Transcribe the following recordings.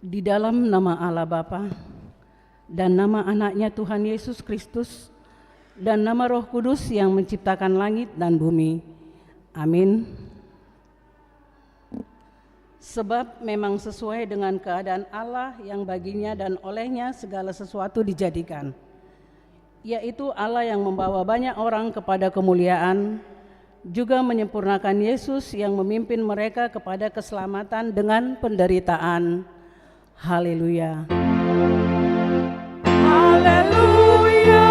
Di dalam nama Allah Bapa dan nama anaknya Tuhan Yesus Kristus dan nama Roh Kudus yang menciptakan langit dan bumi. Amin. Sebab memang sesuai dengan keadaan Allah yang baginya dan olehnya segala sesuatu dijadikan, yaitu Allah yang membawa banyak orang kepada kemuliaan, juga menyempurnakan Yesus yang memimpin mereka kepada keselamatan dengan penderitaan. Haleluya. Haleluya.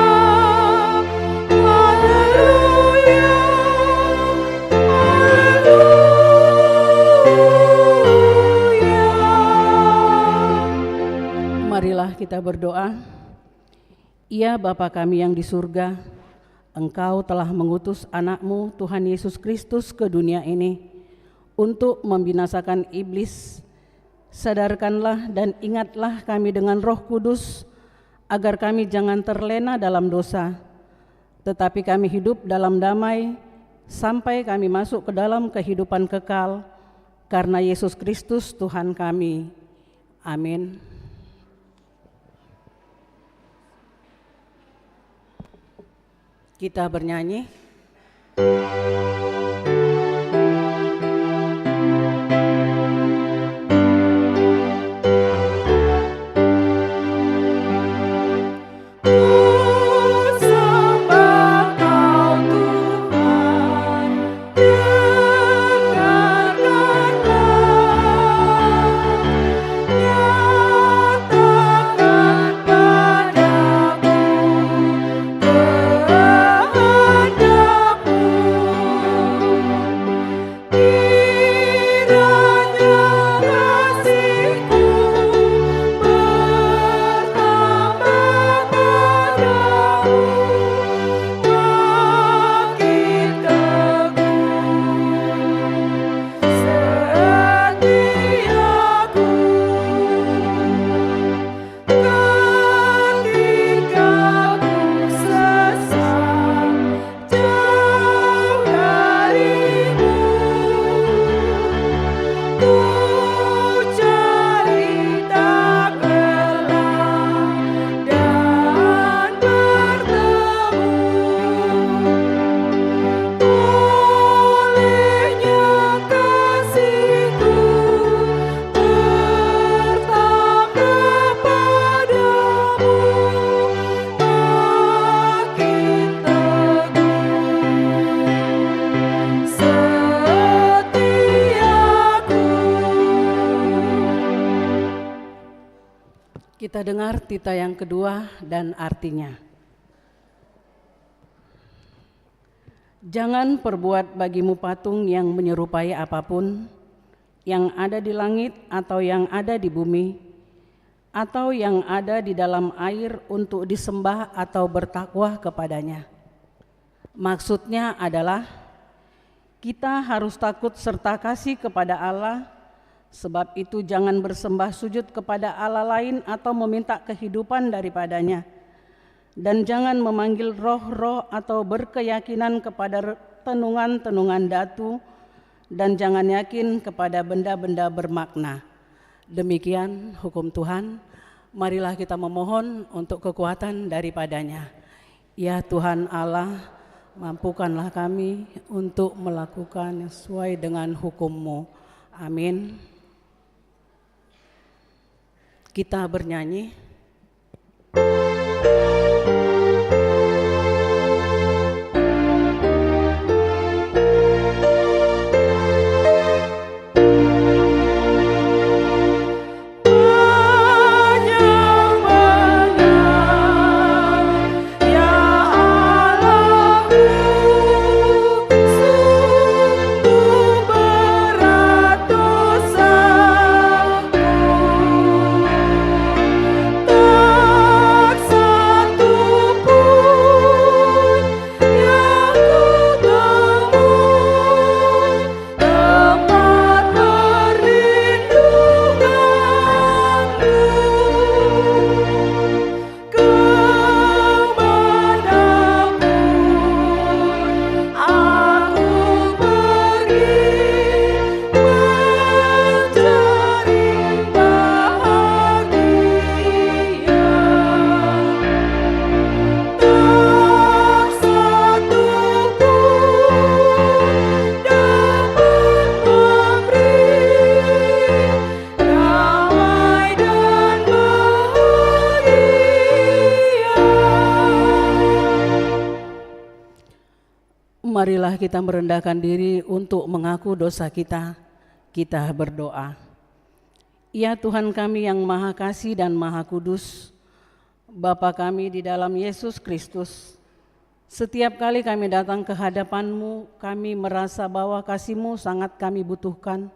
Haleluya. Haleluya. Marilah kita berdoa. Ya Bapa kami yang di surga, Engkau telah mengutus anak-Mu Tuhan Yesus Kristus ke dunia ini untuk membinasakan iblis. Sadarkanlah dan ingatlah kami dengan Roh Kudus, agar kami jangan terlena dalam dosa, tetapi kami hidup dalam damai, sampai kami masuk ke dalam kehidupan kekal, karena Yesus Kristus Tuhan kami. Amin. Kita bernyanyi. Kita dengar tita yang kedua dan artinya. Jangan perbuat bagimu patung yang menyerupai apapun, yang ada di langit atau yang ada di bumi, atau yang ada di dalam air untuk disembah atau bertakwa kepadanya. Maksudnya adalah kita harus takut serta kasih kepada Allah. Sebab itu jangan bersembah sujud kepada Allah lain atau meminta kehidupan daripadanya. Dan jangan memanggil roh-roh atau berkeyakinan kepada tenungan-tenungan datu, dan jangan yakin kepada benda-benda bermakna. Demikian hukum Tuhan. Marilah kita memohon untuk kekuatan daripadanya. Ya Tuhan Allah, mampukanlah kami untuk melakukan yang sesuai dengan hukum-Mu. Amin. Kita bernyanyi. Marilah kita merendahkan diri untuk mengaku dosa kita. Kita berdoa. Ya Tuhan kami yang Maha Kasih dan Maha Kudus, Bapa kami di dalam Yesus Kristus, setiap kali kami datang ke hadapan-Mu, kami merasa bahwa kasih-Mu sangat kami butuhkan.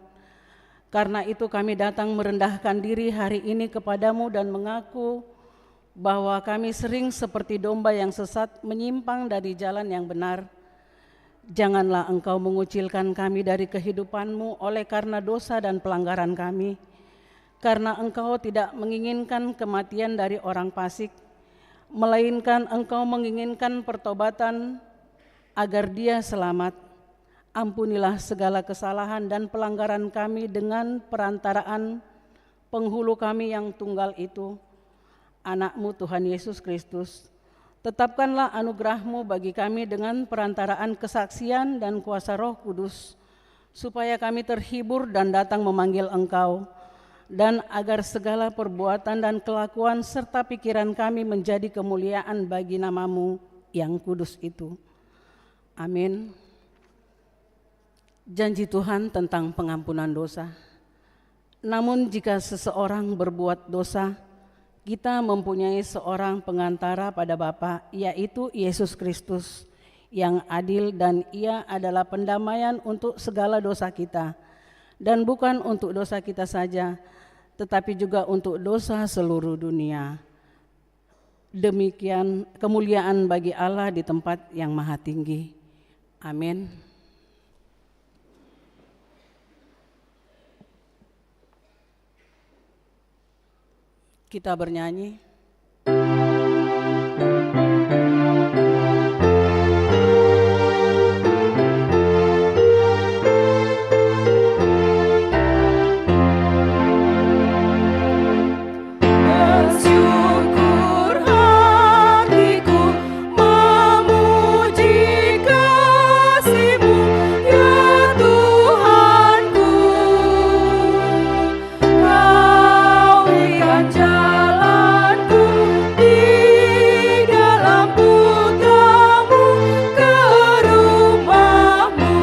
Karena itu kami datang merendahkan diri hari ini kepada-Mu dan mengaku bahwa kami sering seperti domba yang sesat menyimpang dari jalan yang benar. Janganlah Engkau mengucilkan kami dari kehidupan-Mu oleh karena dosa dan pelanggaran kami. Karena Engkau tidak menginginkan kematian dari orang fasik, melainkan Engkau menginginkan pertobatan agar dia selamat. Ampunilah segala kesalahan dan pelanggaran kami dengan perantaraan penghulu kami yang tunggal itu, Anak-Mu Tuhan Yesus Kristus. Tetapkanlah anugerah-Mu bagi kami dengan perantaraan kesaksian dan kuasa Roh Kudus, supaya kami terhibur dan datang memanggil Engkau, dan agar segala perbuatan dan kelakuan serta pikiran kami menjadi kemuliaan bagi nama-Mu yang kudus itu. Amin. Janji Tuhan tentang pengampunan dosa. Namun jika seseorang berbuat dosa, kita mempunyai seorang pengantara pada Bapa, yaitu Yesus Kristus, yang adil, dan Ia adalah pendamaian untuk segala dosa kita, dan bukan untuk dosa kita saja, tetapi juga untuk dosa seluruh dunia. Demikian kemuliaan bagi Allah di tempat yang maha tinggi. Amin. Kita bernyanyi. Bersyukur hatiku memuji kasih-Mu, ya Tuhanku. Kau berikan jalanku di dalam putra-Mu ke rumah-Mu.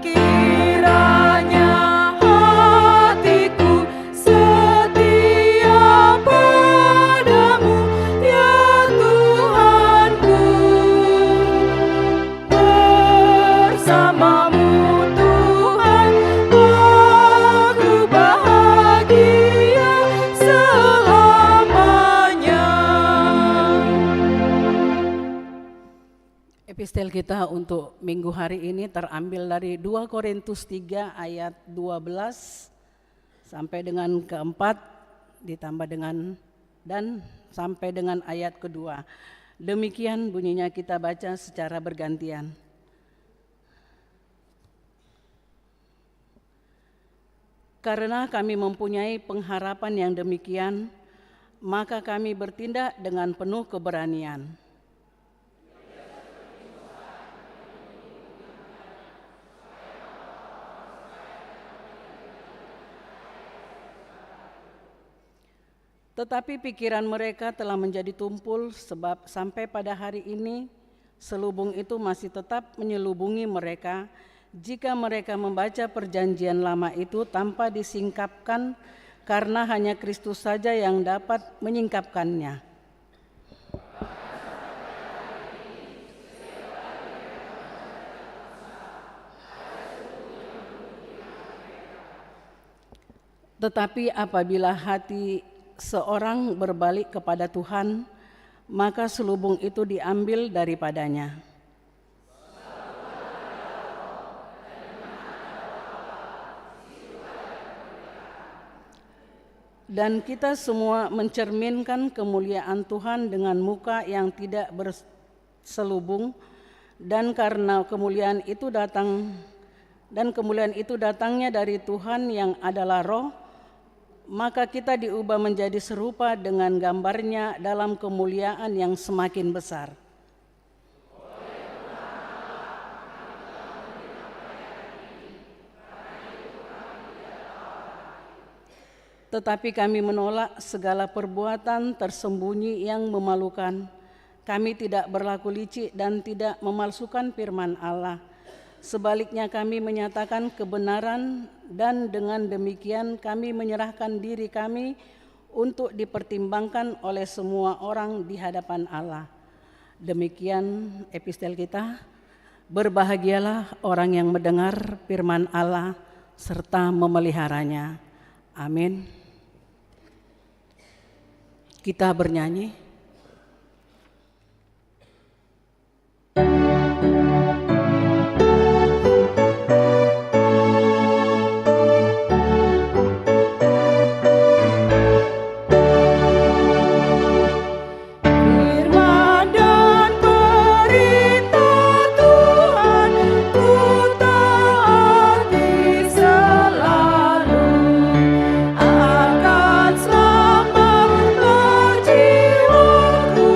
Kiranya hatiku setia padamu, ya Tuhanku. Bersama-Mu Tuhan, aku bahagia selamanya. Epistel kita untuk minggu hari ini terambil dari 2 Korintus 3 ayat 12 sampai dengan keempat, ditambah dengan dan sampai dengan ayat kedua. Demikian bunyinya, kita baca secara bergantian. Karena kami mempunyai pengharapan yang demikian, maka kami bertindak dengan penuh keberanian. Tetapi pikiran mereka telah menjadi tumpul, sebab sampai pada hari ini selubung itu masih tetap menyelubungi mereka jika mereka membaca perjanjian lama itu tanpa disingkapkan, karena hanya Kristus saja yang dapat menyingkapkannya. Tetapi apabila hati seorang berbalik kepada Tuhan, maka selubung itu diambil daripadanya. Dan kita semua mencerminkan kemuliaan Tuhan dengan muka yang tidak berselubung, dan karena kemuliaan itu datangnya dari Tuhan yang adalah Roh, maka kita diubah menjadi serupa dengan gambar-Nya dalam kemuliaan yang semakin besar. Tetapi kami menolak segala perbuatan tersembunyi yang memalukan, Kami tidak berlaku licik dan tidak memalsukan firman Allah. Sebaliknya kami menyatakan kebenaran dan dengan demikian kami menyerahkan diri kami untuk dipertimbangkan oleh semua orang di hadapan Allah. Demikian epistel kita. Berbahagialah orang yang mendengar firman Allah serta memeliharanya. Amin. Kita bernyanyi. Firman dan perintah Tuhan ku taati selalu, akan selamatlah jiwaku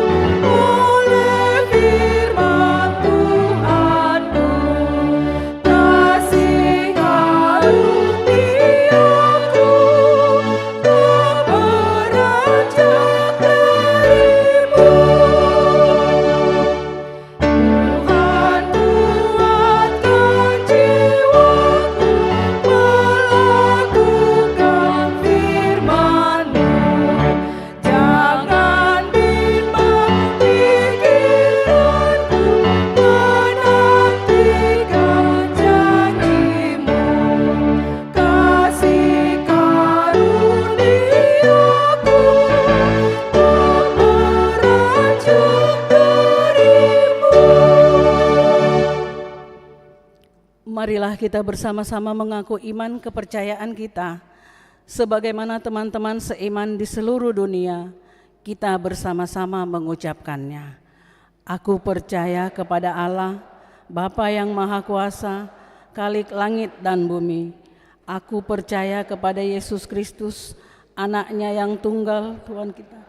oleh firman Tuhanku. Kasih karuniaku tak beranjak darimu. Tuhan kuatkan jiwaku melakukan firman-Mu. Jangan bimbang pikiranku menantikan janji-Mu. Kasih karuniaku tak beranjak darimu. Marilah kita bersama-sama mengaku iman kepercayaan kita. Sebagaimana teman-teman seiman di seluruh dunia, kita bersama-sama mengucapkannya. Aku percaya kepada Allah, Bapa yang Maha Kuasa, Khalik langit dan bumi. Aku percaya kepada Yesus Kristus, Anaknya yang tunggal, Tuhan kita,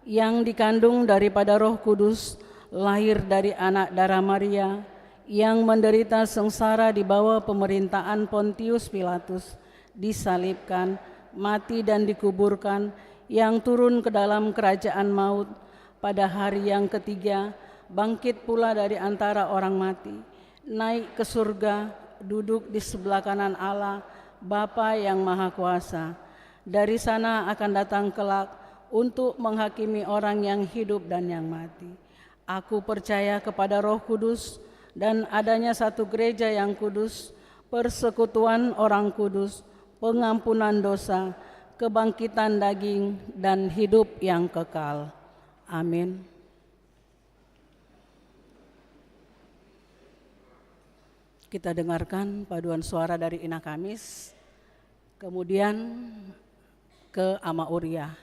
yang dikandung daripada Roh Kudus, lahir dari anak darah Maria, yang menderita sengsara di bawah pemerintahan Pontius Pilatus, disalibkan, mati dan dikuburkan, yang turun ke dalam kerajaan maut, pada hari yang ketiga bangkit pula dari antara orang mati, naik ke surga, duduk di sebelah kanan Allah, Bapa yang Maha Kuasa. Dari sana akan datang kelak untuk menghakimi orang yang hidup dan yang mati. Aku percaya kepada Roh Kudus dan adanya satu gereja yang kudus, persekutuan orang kudus, pengampunan dosa, kebangkitan daging, dan hidup yang kekal. Amin. Kita dengarkan paduan suara dari Ina Kamis, kemudian ke Ama Uria.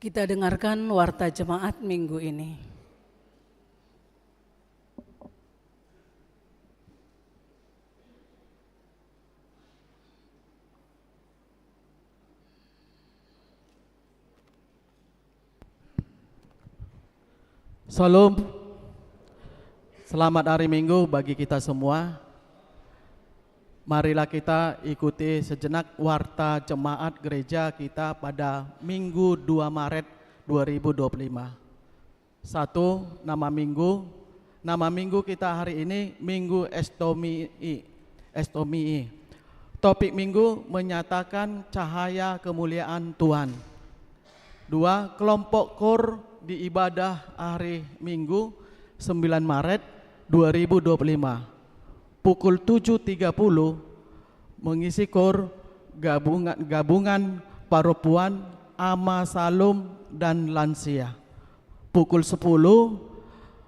Kita dengarkan warta jemaat minggu ini. Salam, selamat hari Minggu bagi kita semua. Marilah kita ikuti sejenak warta jemaat gereja kita pada Minggu 2 Maret 2025. Satu, nama minggu. Nama minggu kita hari ini Minggu Estomii. Topik minggu menyatakan cahaya kemuliaan Tuhan. Dua, kelompok KOR di ibadah hari Minggu 9 Maret 2025 pukul 7.30 mengisi KOR gabungan perempuan, ama salum dan lansia. Pukul 10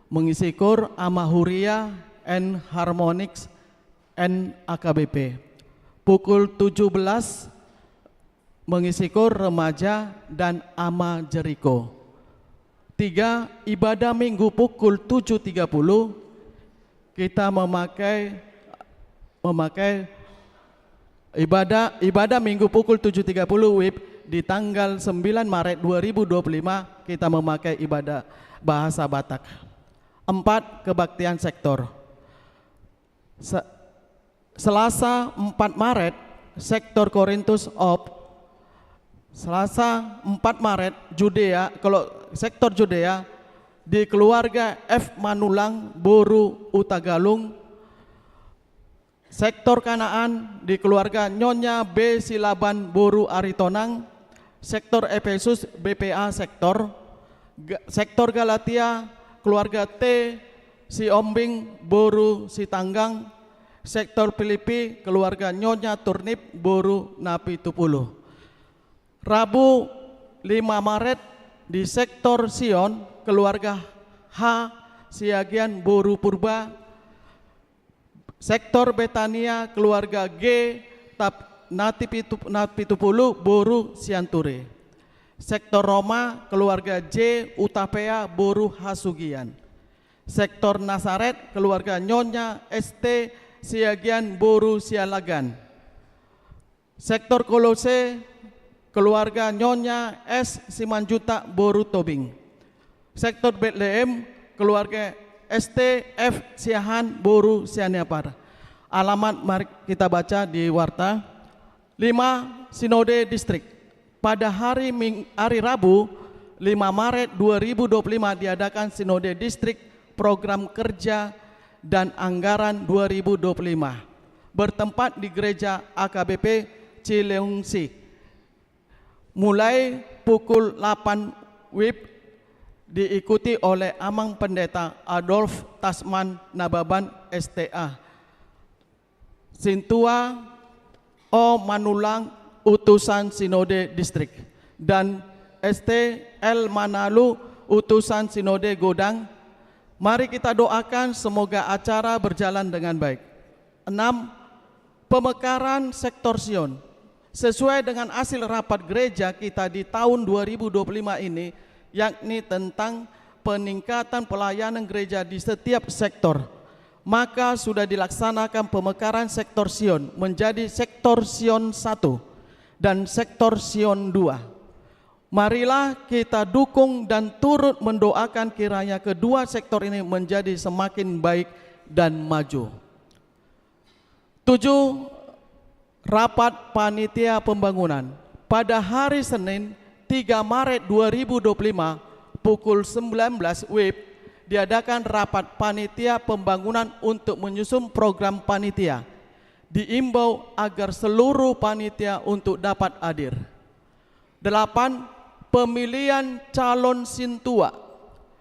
mengisi KOR ama huria and harmonics and AKBP. Pukul 17 mengisi KOR remaja dan ama Jericho. 3. Ibadah minggu pukul 7.30 kita memakai ibadah minggu pukul 7.30 WIB di tanggal 9 Maret 2025 kita memakai ibadah bahasa Batak. 4. Kebaktian sektor. Selasa 4 Maret sektor Korintus OP. Selasa 4 Maret Judea, kalau sektor Judea di keluarga F Manulang Boru Utagalung. Sektor Kanaan di keluarga Nyonya B Silaban Boru Aritonang. Sektor Efesus BPA sektor. Sektor Galatia keluarga T Si Ombing Boru Sitanggang. Sektor Filipi keluarga Nyonya Turnip Boru Napi Tupulu. Rabu 5 Maret di sektor Sion keluarga H Siagian Boru Purba. Sektor Betania keluarga G Napi Tupulu Boru Sianture. Sektor Roma keluarga J Utapea Boru Hasugian. Sektor Nazaret keluarga Nyonya ST Siagian Boru Sialagan. Sektor Kolose keluarga Nyonya S Simanjuta Boru Tobing. Sektor Bethlehem keluarga STF Siahan Boru Sianiapar. Alamat mari kita baca di warta. 5. Sinode Distrik. Pada hari Rabu 5 Maret 2025 diadakan Sinode Distrik Program Kerja dan Anggaran 2025 bertempat di Gereja AKBP Cileungsi. Mulai pukul 8 WIB diikuti oleh Amang Pendeta Adolf Tasman Nababan STA. Sintua O Manulang Utusan Sinode Distrik dan ST L Manalu Utusan Sinode Godang. Mari kita doakan semoga acara berjalan dengan baik. 6. Pemekaran sektor Sion. Sesuai dengan hasil rapat gereja kita di tahun 2025 ini, yakni tentang peningkatan pelayanan gereja di setiap sektor, maka sudah dilaksanakan pemekaran sektor Sion menjadi sektor Sion 1 dan sektor Sion 2. Marilah kita dukung dan turut mendoakan kiranya kedua sektor ini menjadi semakin baik dan maju. 7. Rapat Panitia Pembangunan. Pada hari Senin 3 Maret 2025 pukul 19 WIB diadakan rapat Panitia Pembangunan untuk menyusun program panitia. Diimbau agar seluruh panitia untuk dapat hadir. 8. Pemilihan calon sintua.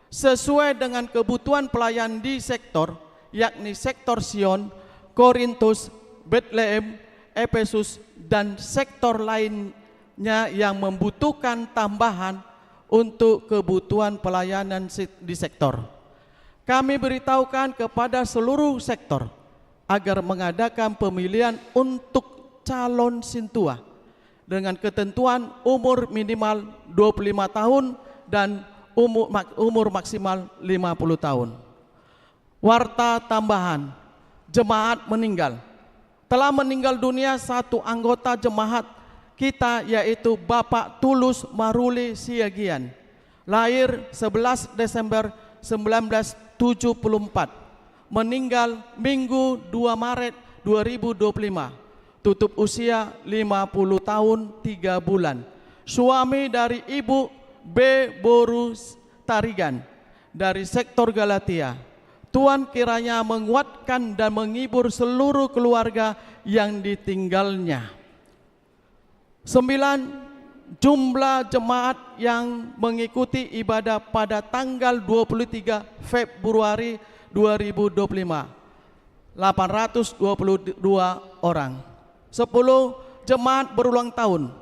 Sesuai dengan kebutuhan pelayan di sektor, yakni sektor Sion, Korintus, Bethlehem, Efesus dan sektor lainnya yang membutuhkan tambahan untuk kebutuhan pelayanan di sektor. Kami beritahukan kepada seluruh sektor agar mengadakan pemilihan untuk calon sintua dengan ketentuan umur minimal 25 tahun dan umur maksimal 50 tahun. Warta tambahan, jemaat meninggal. Telah meninggal dunia satu anggota jemaat kita, yaitu Bapak Tulus Maruli Siagian, lahir 11 Desember 1974, meninggal Minggu 2 Maret 2025, tutup usia 50 tahun 3 bulan, suami dari Ibu B. Borus Tarigan dari sektor Galatia. Tuhan kiranya menguatkan dan menghibur seluruh keluarga yang ditinggalnya. 9. Jumlah jemaat yang mengikuti ibadah pada tanggal 23 Februari 2025, 822 orang. 10. Jemaat berulang tahun.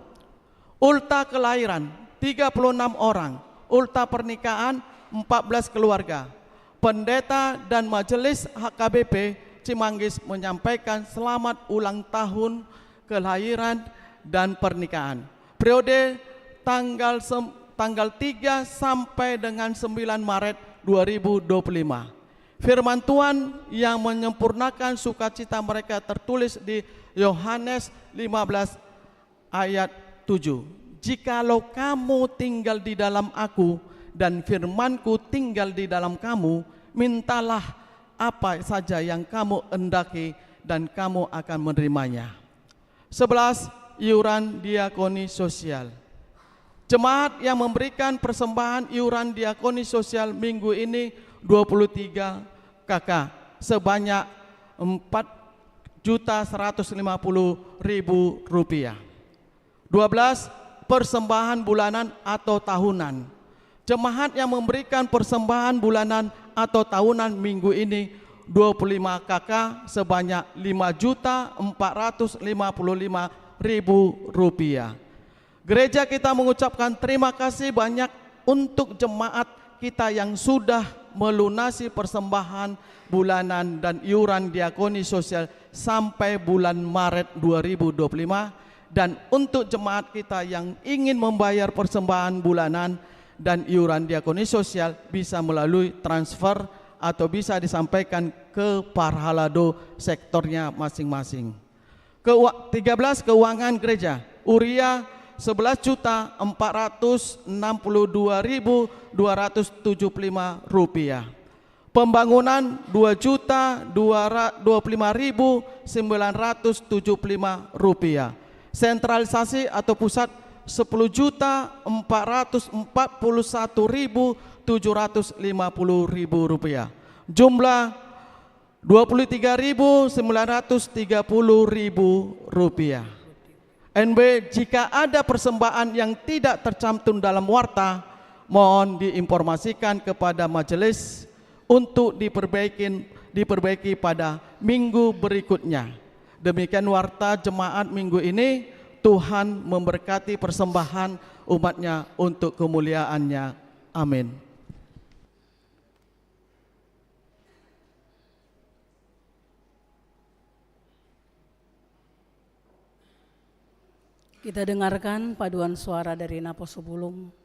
Ulta kelahiran 36 orang, ulta pernikahan 14 keluarga. Pendeta dan Majelis HKBP Cimanggis menyampaikan selamat ulang tahun kelahiran dan pernikahan. Periode tanggal 3 sampai dengan 9 Maret 2025. Firman Tuhan yang menyempurnakan sukacita mereka tertulis di Yohanes 15 ayat 7. Jikalau kamu tinggal di dalam aku dan firmanku tinggal di dalam kamu, mintalah apa saja yang kamu hendaki dan kamu akan menerimanya. 11. Iuran diakoni sosial. Jemaat yang memberikan persembahan iuran diakoni sosial minggu ini 23 KK sebanyak 4.150.000 rupiah. 12. Persembahan bulanan atau tahunan. Jemaat yang memberikan persembahan bulanan atau tahunan minggu ini 25 KK sebanyak 5.455.000 rupiah. Gereja kita mengucapkan terima kasih banyak untuk jemaat kita yang sudah melunasi persembahan bulanan dan iuran diakoni sosial sampai bulan Maret 2025, dan untuk jemaat kita yang ingin membayar persembahan bulanan dan iuran diakoni sosial bisa melalui transfer atau bisa disampaikan ke Parhalado sektornya masing-masing. 13. Keuangan gereja. Uria 11.462.275 rupiah. Pembangunan 2.025.975 rupiah. Sentralisasi atau pusat 10.441.750 rupiah. Jumlah 23.930.000 rupiah. NB, jika ada persembahan yang tidak tercantum dalam warta, mohon diinformasikan kepada majelis untuk diperbaiki pada minggu berikutnya. Demikian warta jemaat minggu ini. Tuhan memberkati persembahan umatnya untuk kemuliaannya. Amin. Kita dengarkan paduan suara dari Naposubulung.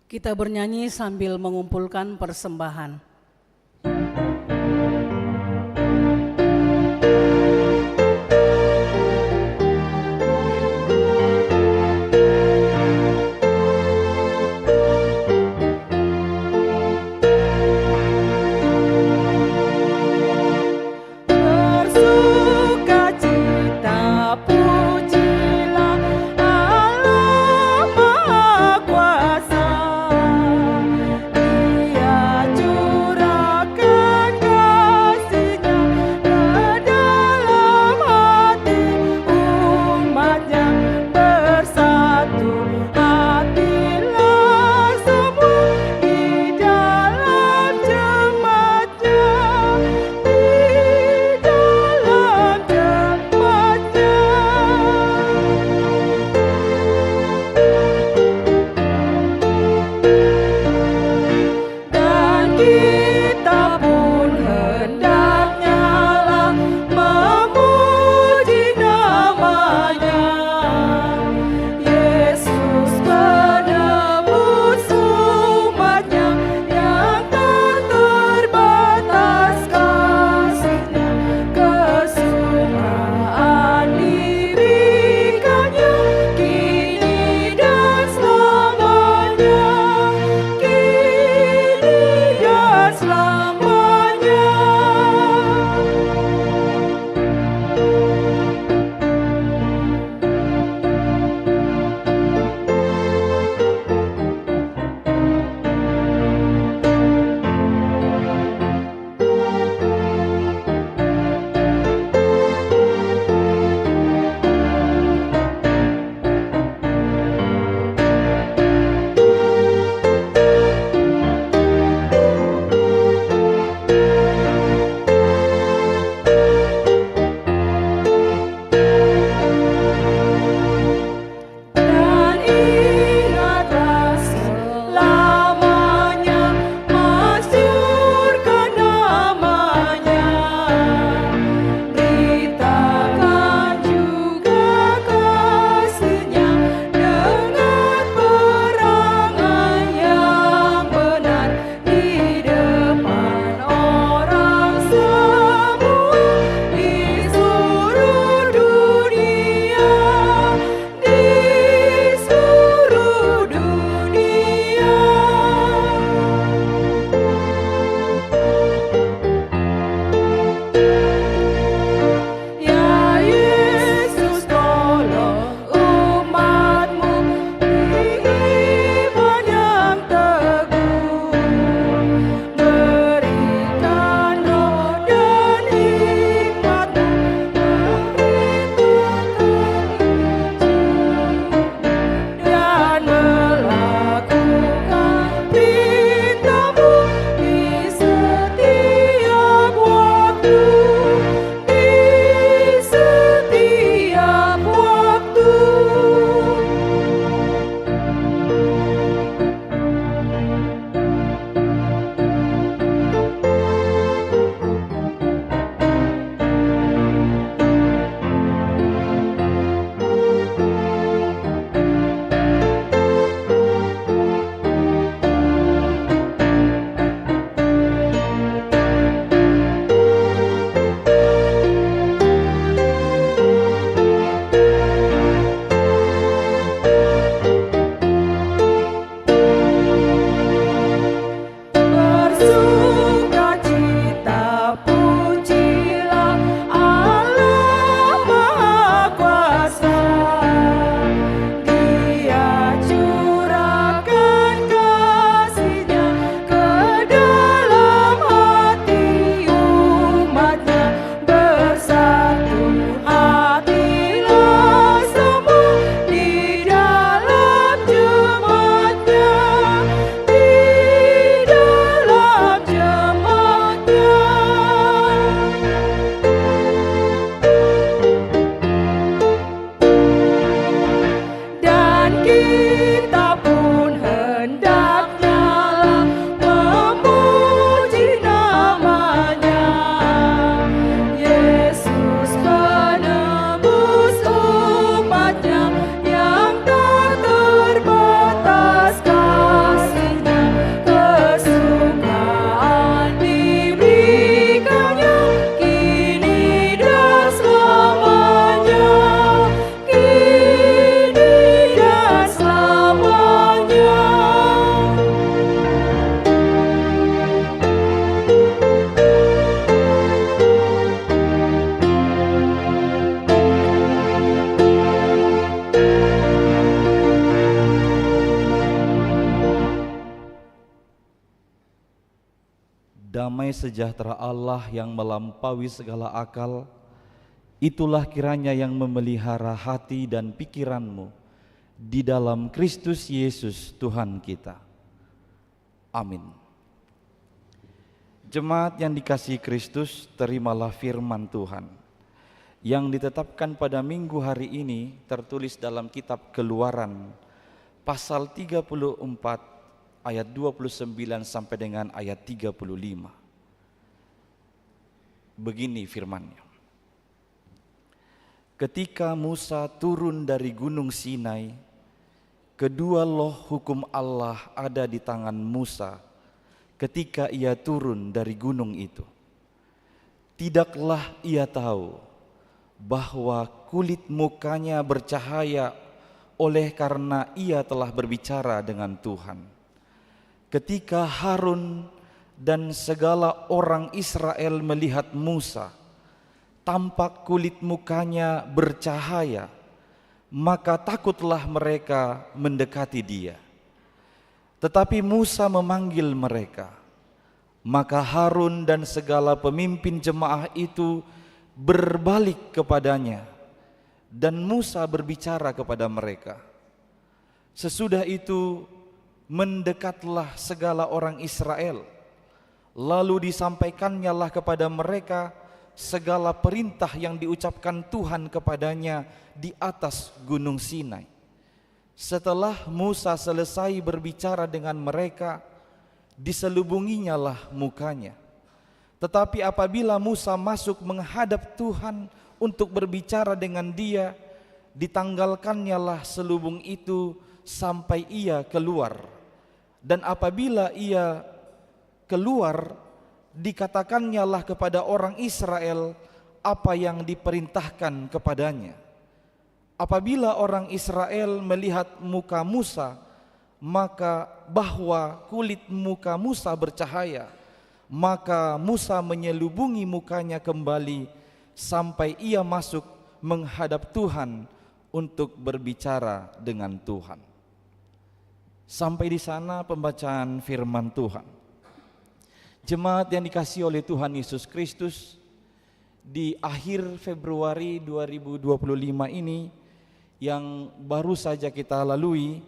Kita bernyanyi sambil mengumpulkan persembahan. Bersukacita pujilah Allah Maha Kuasa. Dia damai sejahtera Allah yang melampaui segala akal, itulah kiranya yang memelihara hati dan pikiranmu di dalam Kristus Yesus Tuhan kita. Amin. Jemaat yang dikasihi Kristus, terimalah firman Tuhan yang ditetapkan pada minggu hari ini, tertulis dalam kitab Keluaran pasal 34 ayat 29 sampai dengan ayat 35. Begini firman-Nya. Ketika Musa turun dari gunung Sinai, kedua loh hukum Allah ada di tangan Musa ketika ia turun dari gunung itu. Tidaklah ia tahu bahwa kulit mukanya bercahaya oleh karena ia telah berbicara dengan Tuhan. Ketika Harun dan segala orang Israel melihat Musa, tampak kulit mukanya bercahaya, maka takutlah mereka mendekati dia. Tetapi Musa memanggil mereka, maka Harun dan segala pemimpin jemaah itu berbalik kepadanya, dan Musa berbicara kepada mereka. Sesudah itu mendekatlah segala orang Israel, lalu disampaikannyalah kepada mereka segala perintah yang diucapkan Tuhan kepadanya di atas gunung Sinai. Setelah Musa selesai berbicara dengan mereka, diselubunginyalah mukanya. Tetapi apabila Musa masuk menghadap Tuhan untuk berbicara dengan dia, ditanggalkannyalah selubung itu sampai ia keluar. Dan apabila ia keluar, dikatakannya kepada orang Israel apa yang diperintahkan kepadanya. Apabila orang Israel melihat muka Musa, maka bahwa kulit muka Musa bercahaya, maka Musa menyelubungi mukanya kembali sampai ia masuk menghadap Tuhan untuk berbicara dengan Tuhan. Sampai di sana pembacaan firman Tuhan. Jemaat yang dikasihi oleh Tuhan Yesus Kristus, di akhir Februari 2025 ini yang baru saja kita lalui,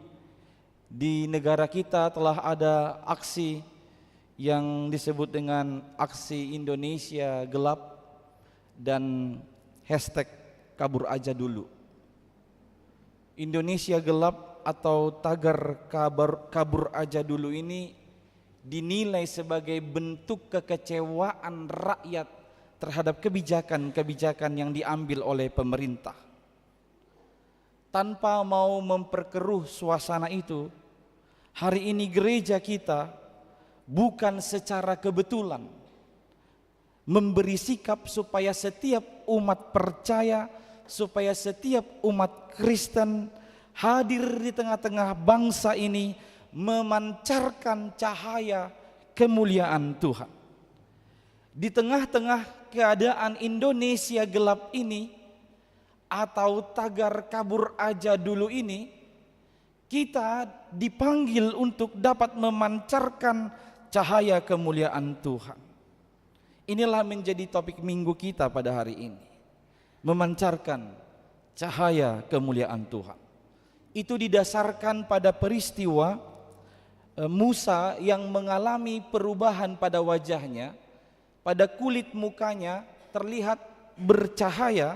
di negara kita telah ada aksi yang disebut dengan aksi Indonesia Gelap dan hashtag kabur aja dulu. Indonesia Gelap atau tagar kabur aja dulu ini dinilai sebagai bentuk kekecewaan rakyat terhadap kebijakan-kebijakan yang diambil oleh pemerintah. Tanpa mau memperkeruh suasana itu, hari ini gereja kita bukan secara kebetulan memberi sikap supaya setiap umat percaya, supaya setiap umat Kristen hadir di tengah-tengah bangsa ini memancarkan cahaya kemuliaan Tuhan. Di tengah-tengah keadaan Indonesia gelap ini atau tagar kabur aja dulu ini, kita dipanggil untuk dapat memancarkan cahaya kemuliaan Tuhan. Inilah menjadi topik minggu kita pada hari ini. Memancarkan cahaya kemuliaan Tuhan. Itu didasarkan pada peristiwa Musa yang mengalami perubahan pada wajahnya, pada kulit mukanya terlihat bercahaya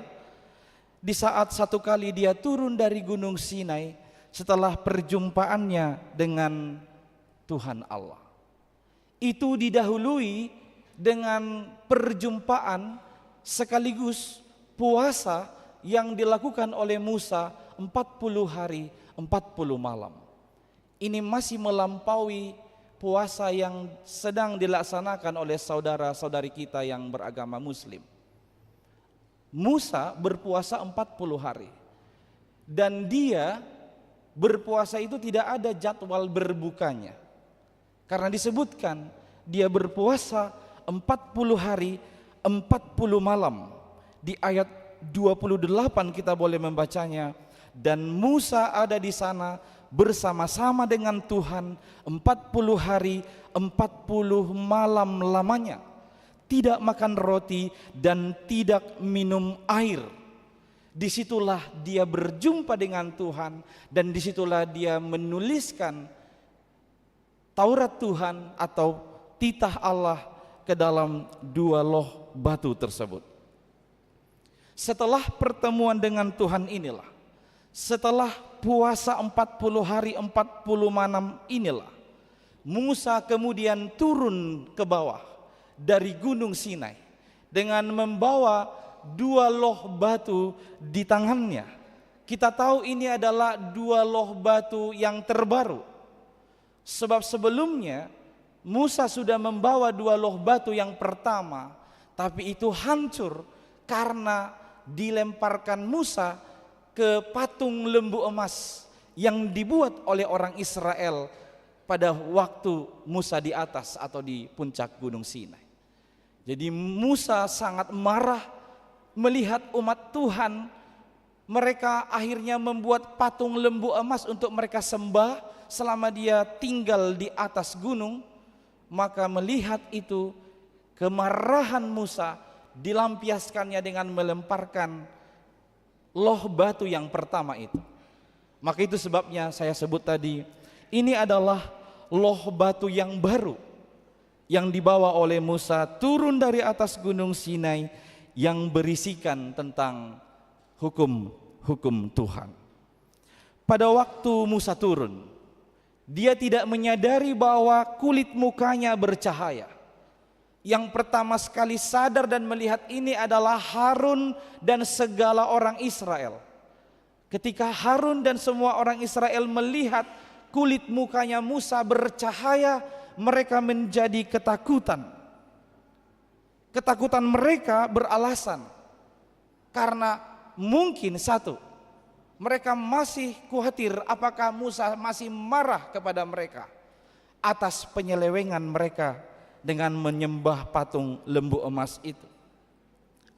di saat satu kali dia turun dari gunung Sinai setelah perjumpaannya dengan Tuhan Allah. Itu didahului dengan perjumpaan sekaligus puasa yang dilakukan oleh Musa 40 hari 40 malam. Ini masih melampaui puasa yang sedang dilaksanakan oleh saudara-saudari kita yang beragama Muslim. Musa berpuasa 40 hari dan dia berpuasa itu tidak ada jadwal berbukanya. Karena disebutkan dia berpuasa 40 hari 40 malam. Di ayat 28 kita boleh membacanya, dan Musa ada di sana bersama-sama dengan Tuhan 40 hari 40 malam lamanya, tidak makan roti dan tidak minum air. Disitulah dia berjumpa dengan Tuhan, dan disitulah dia menuliskan Taurat Tuhan atau titah Allah ke dalam 2 loh batu tersebut. Setelah pertemuan dengan Tuhan inilah, setelah puasa 40 hari 40 malam inilah, Musa kemudian turun ke bawah dari Gunung Sinai dengan membawa 2 loh batu di tangannya. Kita tahu ini adalah 2 loh batu yang terbaru, sebab sebelumnya Musa sudah membawa 2 loh batu yang pertama, tapi itu hancur karena dilemparkan Musa ke patung lembu emas yang dibuat oleh orang Israel pada waktu Musa di atas atau di puncak Gunung Sinai. Jadi Musa sangat marah melihat umat Tuhan, mereka akhirnya membuat patung lembu emas untuk mereka sembah selama dia tinggal di atas gunung. Maka melihat itu, kemarahan Musa dilampiaskannya dengan melemparkan loh batu yang pertama itu. Maka itu sebabnya saya sebut tadi, ini adalah loh batu yang baru yang dibawa oleh Musa turun dari atas Gunung Sinai, yang berisikan tentang hukum-hukum Tuhan. Pada waktu Musa turun, dia tidak menyadari bahwa kulit mukanya bercahaya. Yang pertama sekali sadar dan melihat ini adalah Harun dan segala orang Israel. Ketika Harun dan semua orang Israel melihat kulit mukanya Musa bercahaya, mereka menjadi ketakutan. Ketakutan mereka beralasan karena mungkin satu, mereka masih khawatir apakah Musa masih marah kepada mereka atas penyelewengan mereka dengan menyembah patung lembu emas itu.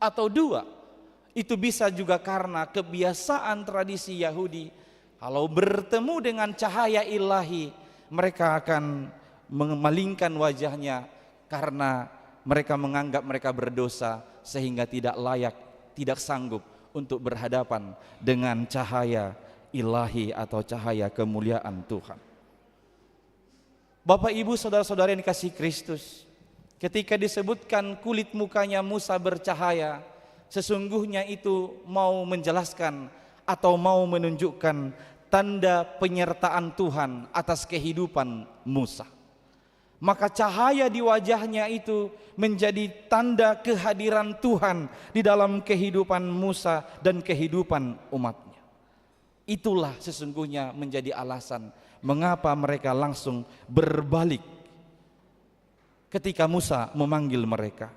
Atau 2, itu bisa juga karena kebiasaan tradisi Yahudi, kalau bertemu dengan cahaya ilahi mereka akan memalingkan wajahnya karena mereka menganggap mereka berdosa sehingga tidak layak, tidak sanggup untuk berhadapan dengan cahaya ilahi atau cahaya kemuliaan Tuhan. Bapak Ibu saudara-saudara yang dikasihi Kristus, ketika disebutkan kulit mukanya Musa bercahaya, sesungguhnya itu mau menjelaskan atau mau menunjukkan tanda penyertaan Tuhan atas kehidupan Musa. Maka cahaya di wajahnya itu menjadi tanda kehadiran Tuhan di dalam kehidupan Musa dan kehidupan umatnya. Itulah sesungguhnya menjadi alasan mengapa mereka langsung berbalik ketika Musa memanggil mereka.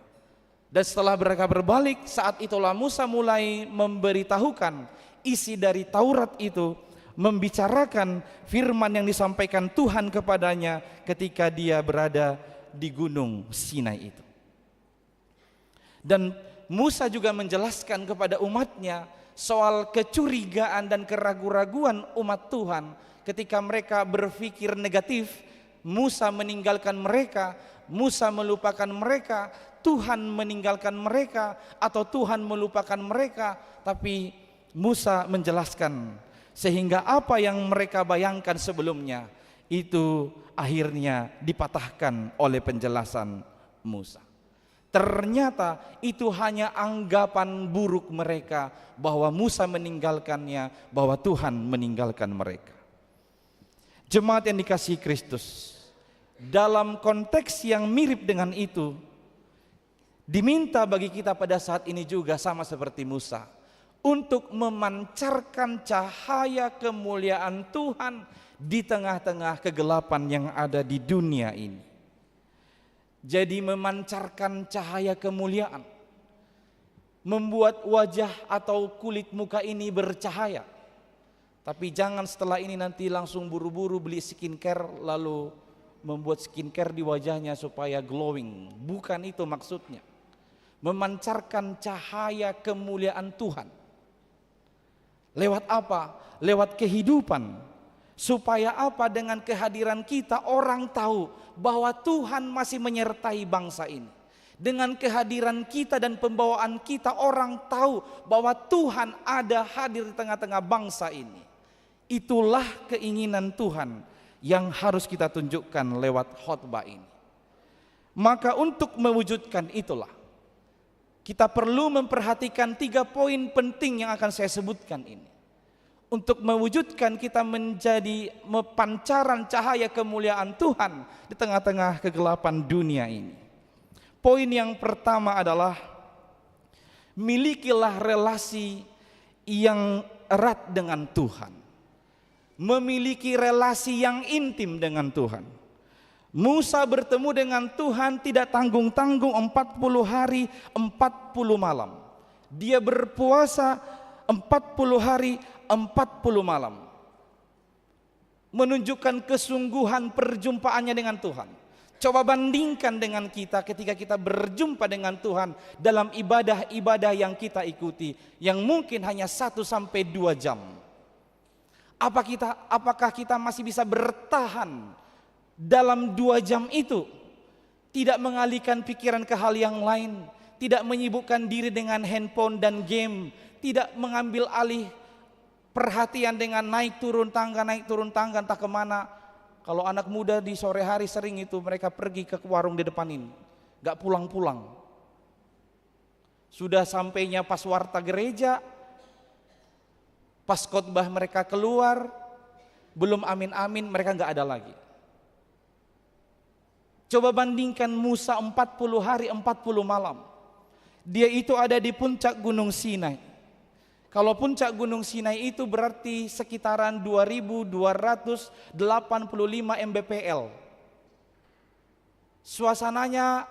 Dan setelah mereka berbalik, saat itulah Musa mulai memberitahukan isi dari Taurat itu, membicarakan firman yang disampaikan Tuhan kepadanya ketika dia berada di Gunung Sinai itu. Dan Musa juga menjelaskan kepada umatnya soal kecurigaan dan keraguan-raguan umat Tuhan ketika mereka berpikir negatif. Musa meninggalkan mereka, Musa melupakan mereka, Tuhan meninggalkan mereka, atau Tuhan melupakan mereka. Tapi Musa menjelaskan sehingga apa yang mereka bayangkan sebelumnya itu akhirnya dipatahkan oleh penjelasan Musa. Ternyata itu hanya anggapan buruk mereka bahwa Musa meninggalkannya, bahwa Tuhan meninggalkan mereka. Jemaat yang dikasihi Kristus, dalam konteks yang mirip dengan itu, diminta bagi kita pada saat ini juga sama seperti Musa, untuk memancarkan cahaya kemuliaan Tuhan di tengah-tengah kegelapan yang ada di dunia ini. Jadi memancarkan cahaya kemuliaan, membuat wajah atau kulit muka ini bercahaya. Tapi jangan setelah ini nanti langsung buru-buru beli skincare lalu membuat skincare di wajahnya supaya glowing. Bukan itu maksudnya. Memancarkan cahaya kemuliaan Tuhan. Lewat apa? Lewat kehidupan. Supaya apa? Dengan kehadiran kita orang tahu bahwa Tuhan masih menyertai bangsa ini. Dengan kehadiran kita dan pembawaan kita orang tahu bahwa Tuhan ada hadir di tengah-tengah bangsa ini. Itulah keinginan Tuhan yang harus kita tunjukkan lewat khotbah ini. Maka untuk mewujudkan itulah kita perlu memperhatikan 3 poin penting yang akan saya sebutkan ini. Untuk mewujudkan kita menjadi pancaran cahaya kemuliaan Tuhan di tengah-tengah kegelapan dunia ini. Poin yang pertama adalah milikilah relasi yang erat dengan Tuhan. Memiliki relasi yang intim dengan Tuhan. Musa bertemu dengan Tuhan tidak tanggung-tanggung 40 hari 40 malam. Dia berpuasa 40 hari 40 malam. Menunjukkan kesungguhan perjumpaannya dengan Tuhan. Coba bandingkan dengan kita ketika kita berjumpa dengan Tuhan dalam ibadah-ibadah yang kita ikuti, yang mungkin hanya 1 sampai 2 jam. Apakah kita masih bisa bertahan dalam 2 jam itu? Tidak mengalihkan pikiran ke hal yang lain, tidak menyibukkan diri dengan handphone dan game, tidak mengambil alih perhatian dengan naik turun tangga entah kemana. Kalau anak muda di sore hari sering itu mereka pergi ke warung di depan ini, gak pulang-pulang. Sudah sampainya pas warta gereja, pas khotbah mereka keluar, belum amin-amin mereka gak ada lagi. Coba bandingkan Musa 40 hari 40 malam. Dia itu ada di puncak Gunung Sinai. Kalau puncak Gunung Sinai itu berarti sekitaran 2285 mBPL. Suasananya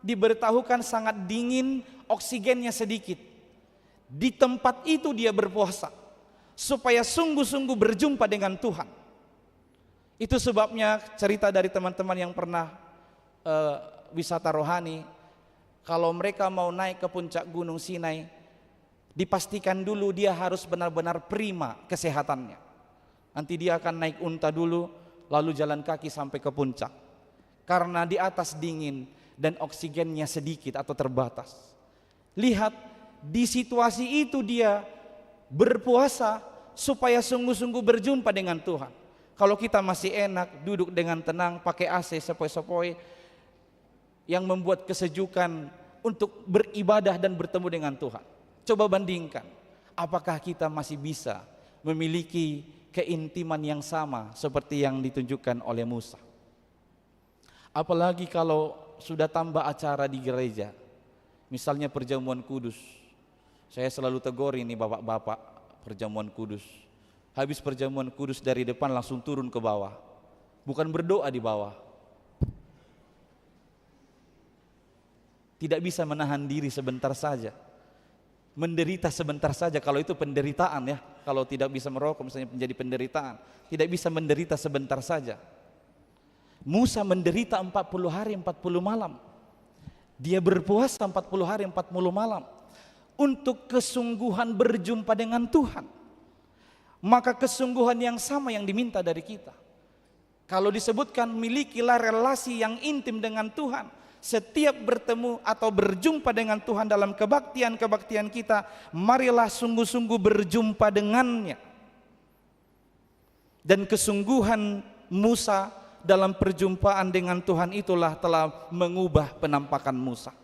diberitahukan sangat dingin, oksigennya sedikit. Di tempat itu dia berpuasa supaya sungguh-sungguh berjumpa dengan Tuhan. Itu sebabnya cerita dari teman-teman yang pernah wisata rohani, kalau mereka mau naik ke puncak Gunung Sinai, dipastikan dulu dia harus benar-benar prima kesehatannya. Nanti dia akan naik unta dulu, lalu jalan kaki sampai ke puncak. Karena di atas dingin dan oksigennya sedikit atau terbatas. Lihat, di situasi itu dia berpuasa supaya sungguh-sungguh berjumpa dengan Tuhan. Kalau kita masih enak, duduk dengan tenang, pakai AC sepoi-sepoi, yang membuat kesejukan untuk beribadah dan bertemu dengan Tuhan. Coba bandingkan, apakah kita masih bisa memiliki keintiman yang sama seperti yang ditunjukkan oleh Musa? Apalagi kalau sudah tambah acara di gereja, misalnya perjamuan kudus. Saya selalu tegur ini bapak-bapak perjamuan kudus. Habis perjamuan kudus dari depan langsung turun ke bawah, bukan berdoa di bawah. Tidak bisa menahan diri sebentar saja, menderita sebentar saja. Kalau itu penderitaan ya, kalau tidak bisa merokok misalnya menjadi penderitaan, tidak bisa menderita sebentar saja. Musa menderita 40 hari 40 malam. Dia berpuasa 40 hari 40 malam untuk kesungguhan berjumpa dengan Tuhan. Maka kesungguhan yang sama yang diminta dari kita. Kalau disebutkan milikilah relasi yang intim dengan Tuhan, setiap bertemu atau berjumpa dengan Tuhan dalam kebaktian-kebaktian kita, marilah sungguh-sungguh berjumpa dengannya. Dan kesungguhan Musa dalam perjumpaan dengan Tuhan itulah telah mengubah penampakan Musa.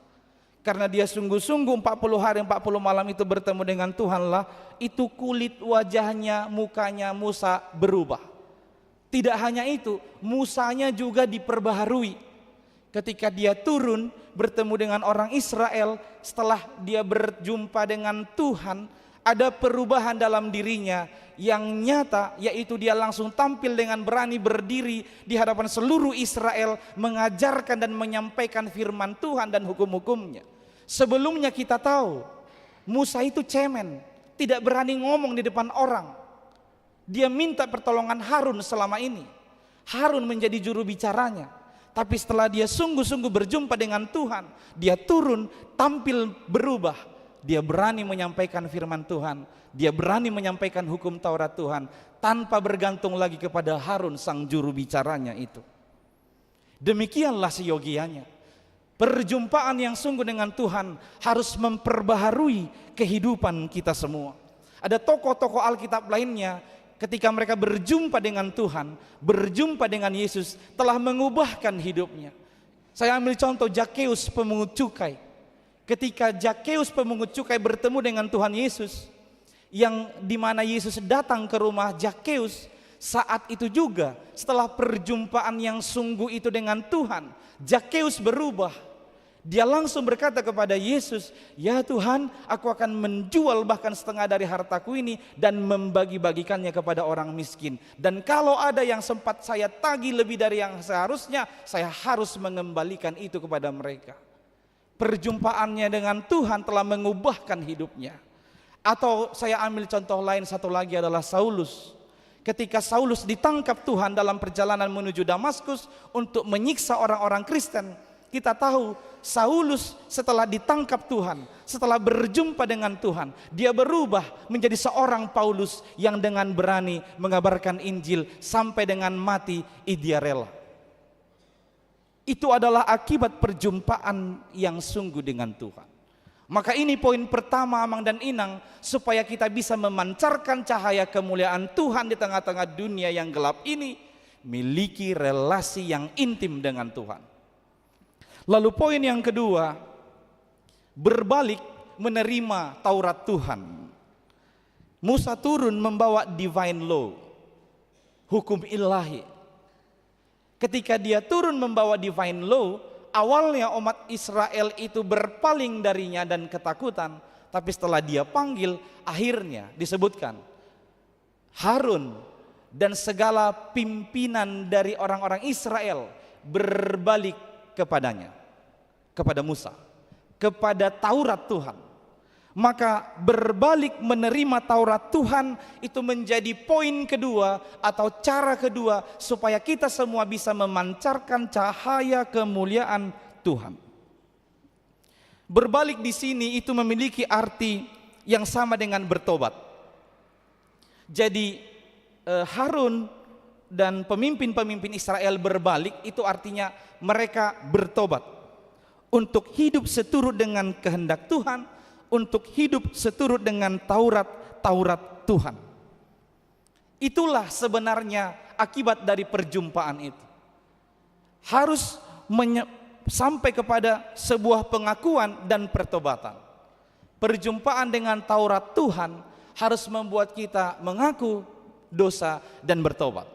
Karena dia sungguh-sungguh 40 hari 40 malam itu bertemu dengan Tuhanlah, itu kulit wajahnya, mukanya Musa berubah. Tidak hanya itu, Musanya juga diperbaharui. Ketika dia turun bertemu dengan orang Israel, setelah dia berjumpa dengan Tuhan, ada perubahan dalam dirinya yang nyata, yaitu dia langsung tampil dengan berani berdiri di hadapan seluruh Israel, mengajarkan dan menyampaikan firman Tuhan dan hukum-hukumnya. Sebelumnya kita tahu Musa itu cemen, tidak berani ngomong di depan orang. Dia minta pertolongan Harun selama ini. Harun menjadi juru bicaranya. Tapi setelah dia sungguh-sungguh berjumpa dengan Tuhan, dia turun, tampil berubah. Dia berani menyampaikan firman Tuhan Dia berani menyampaikan hukum Taurat Tuhan tanpa bergantung lagi kepada Harun sang juru bicaranya itu. Demikianlah seyogianya. Perjumpaan yang sungguh dengan Tuhan harus memperbaharui kehidupan kita semua. Ada tokoh-tokoh Alkitab lainnya ketika mereka berjumpa dengan Tuhan, berjumpa dengan Yesus, telah mengubahkan hidupnya. Saya ambil contoh Zakheus pemungut cukai. Ketika Zakheus pemungut cukai bertemu dengan Tuhan Yesus, yang dimana Yesus datang ke rumah Zakheus, saat itu juga setelah perjumpaan yang sungguh itu dengan Tuhan, Zakheus berubah. Dia langsung berkata kepada Yesus, "Ya Tuhan, aku akan menjual bahkan setengah dari hartaku ini dan membagi-bagikannya kepada orang miskin. Dan kalau ada yang sempat saya tagih lebih dari yang seharusnya, saya harus mengembalikan itu kepada mereka." Perjumpaannya dengan Tuhan telah mengubahkan hidupnya. Atau saya ambil contoh lain, satu lagi adalah Saulus. Ketika Saulus ditangkap Tuhan dalam perjalanan menuju Damaskus untuk menyiksa orang-orang Kristen, kita tahu Saulus setelah ditangkap Tuhan, setelah berjumpa dengan Tuhan, dia berubah menjadi seorang Paulus yang dengan berani mengabarkan Injil sampai dengan mati dia rela. Itu adalah akibat perjumpaan yang sungguh dengan Tuhan. Maka ini poin pertama Amang dan Inang, supaya kita bisa memancarkan cahaya kemuliaan Tuhan di tengah-tengah dunia yang gelap ini, miliki relasi yang intim dengan Tuhan. Lalu poin yang kedua, berbalik menerima Taurat Tuhan. Musa turun membawa divine law, hukum ilahi. Ketika dia turun membawa divine law, awalnya umat Israel itu berpaling darinya dan ketakutan. Tapi setelah dia panggil, akhirnya disebutkan Harun dan segala pimpinan dari orang-orang Israel berbalik kepadanya, kepada Musa, kepada Taurat Tuhan. Maka berbalik menerima Taurat Tuhan itu menjadi poin kedua atau cara kedua supaya kita semua bisa memancarkan cahaya kemuliaan Tuhan. Berbalik di sini itu memiliki arti yang sama dengan bertobat. Jadi Harun dan pemimpin-pemimpin Israel berbalik itu artinya mereka bertobat untuk hidup seturut dengan kehendak Tuhan, untuk hidup seturut dengan Taurat Tuhan. Itulah sebenarnya akibat dari perjumpaan itu. Harus sampai kepada sebuah pengakuan dan pertobatan. Perjumpaan dengan Taurat Tuhan harus membuat kita mengaku dosa dan bertobat.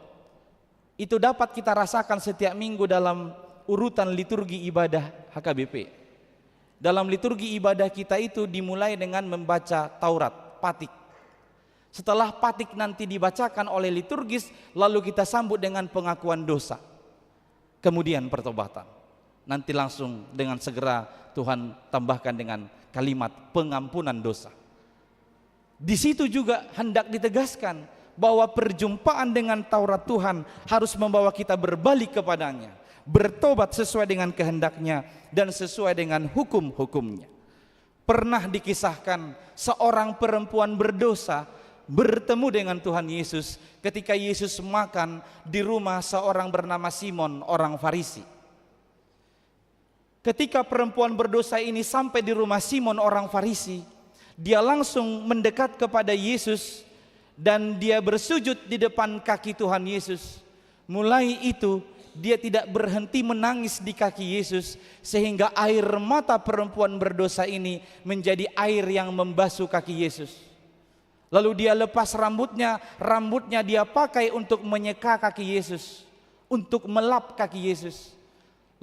Itu dapat kita rasakan setiap minggu dalam urutan liturgi ibadah HKBP. Dalam liturgi ibadah kita itu dimulai dengan membaca Taurat, patik. Setelah patik nanti dibacakan oleh liturgis, lalu kita sambut dengan pengakuan dosa. Kemudian pertobatan. Nanti langsung dengan segera Tuhan tambahkan dengan kalimat pengampunan dosa. Di situ juga hendak ditegaskan bahwa perjumpaan dengan Taurat Tuhan harus membawa kita berbalik kepadanya, bertobat sesuai dengan kehendaknya dan sesuai dengan hukum-hukumnya. Pernah dikisahkan seorang perempuan berdosa bertemu dengan Tuhan Yesus ketika Yesus makan di rumah seorang bernama Simon, orang Farisi. Ketika perempuan berdosa ini sampai di rumah Simon, orang Farisi, dia langsung mendekat kepada Yesus dan dia bersujud di depan kaki Tuhan Yesus. Mulai itu dia tidak berhenti menangis di kaki Yesus, sehingga air mata perempuan berdosa ini menjadi air yang membasuh kaki Yesus. Lalu dia lepas rambutnya dia pakai untuk menyeka kaki Yesus, untuk melap kaki Yesus.